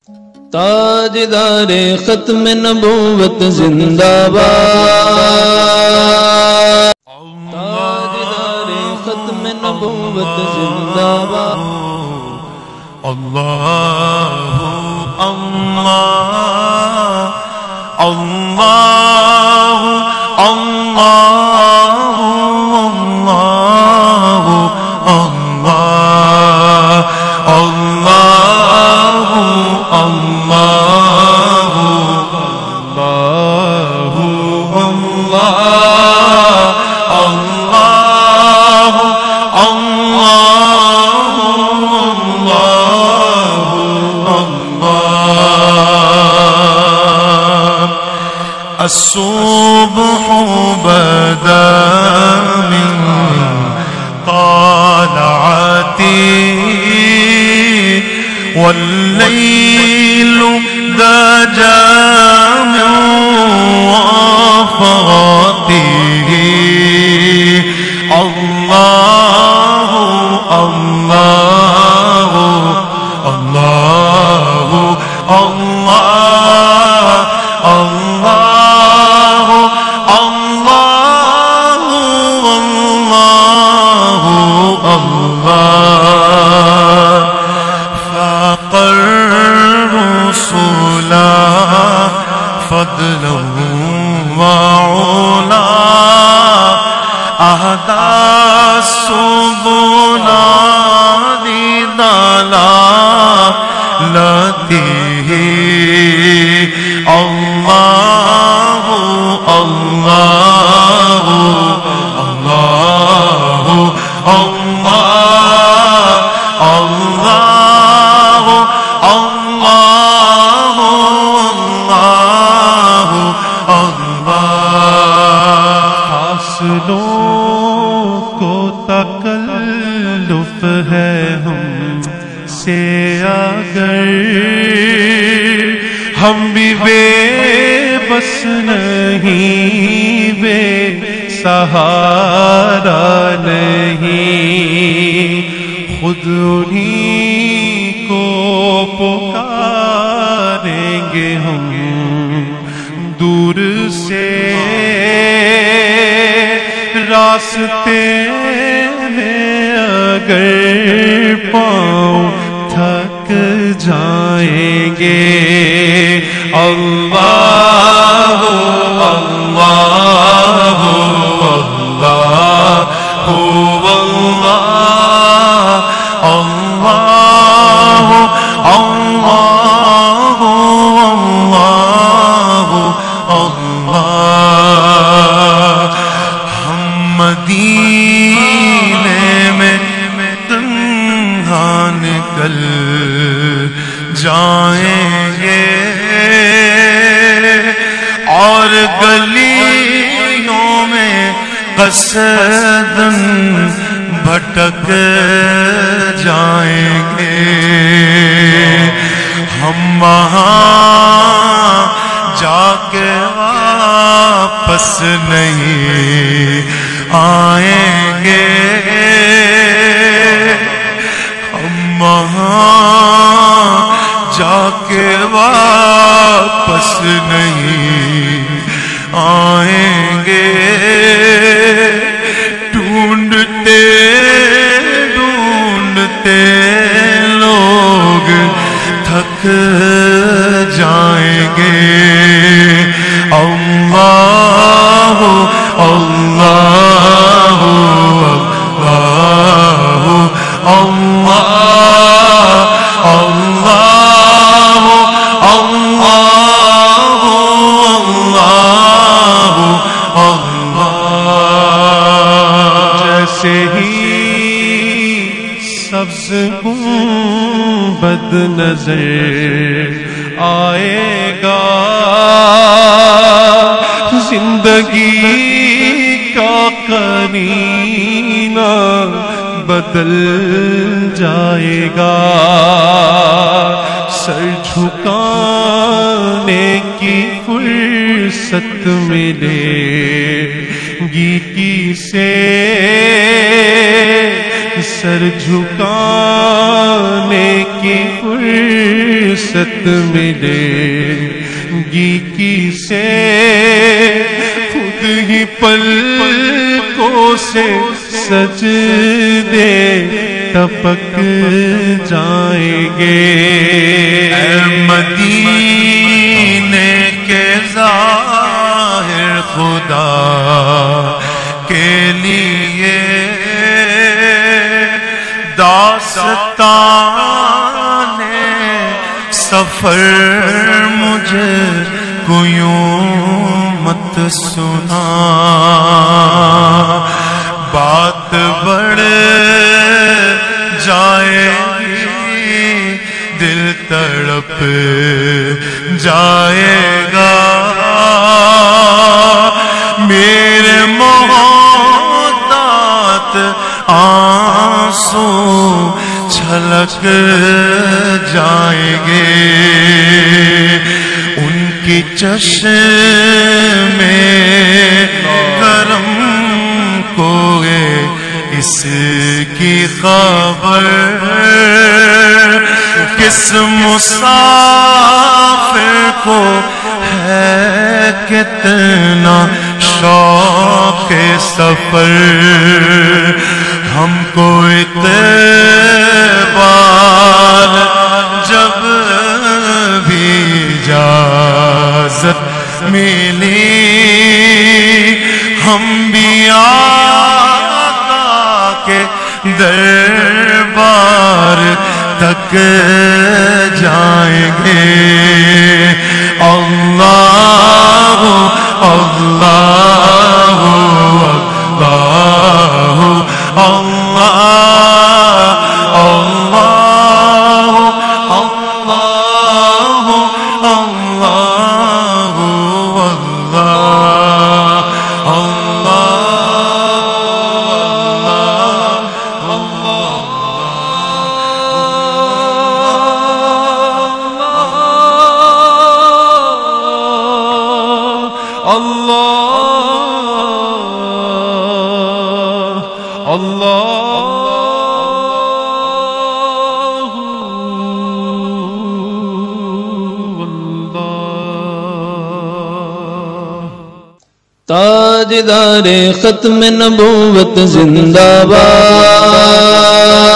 تاجدار ختم نبوت زندہ باد، تاجدار ختم نبوت زندہ باد۔ اللہ اللہ اللہ اللہ اللہ اللہ الصبح بدا من طلعته والليل دجى من وفاته الله الله الله الله الله الله الله فاق الرسل فضلا وعلا أهدى السبل لضلالته الله الله الله الله الله الله الله حاصلوں کو تکلف ہے ہم سے اگر ہم بھی بے بس نہیں، بے سہارا نہیں، خود انہی کو پکاریں گے ہم دور سے راستے میں اگر پاؤں تھک جائیں گے۔ اللہ اللہ اللہ اللہ اللہ اللہ ہم مدینے میں تنہا نکل جائیں گے اور گلیوں میں قصداً بھٹک جائیں گے۔ ہم وہاں جا کے واپس نہیں آئیں گے، ہم وہاں جا کے واپس نہیں آئیں گے۔ ڈھونڈتے ڈھونڈتے لوگ تھک جائیں گے۔ اللہ اللہ اللہ اللہ اللہ جیسے ہی سبز گنبد نظر آئے گا، زندگی کا قرینہ بدل جائے گا، سر جھکانے کی فرصت ملے گی کسے، سر جھکانے کی فرصت ملے گی کسے خود ہی پلکوں سے سجدے ٹپک جائیں گے اے مدینے کے ظاہر خدا کے لیے داستان سفر مجھے کو یوں مت سنا بات بڑھ جائے گی دل تڑپ جائے گا میرے محتاط آنسو چھلک جائیں گے ان کی چشم کرم کو اس کی خبر کس مسافر کو ہے کتنا شوق سفر ہم کو اتبار جب بھی اجازت ملی ہم بھی آقا کے دربار تک جائیں گے اللہ اللہ اللہ اللہ اللہ تاجدار ختم نبوت زندہ باد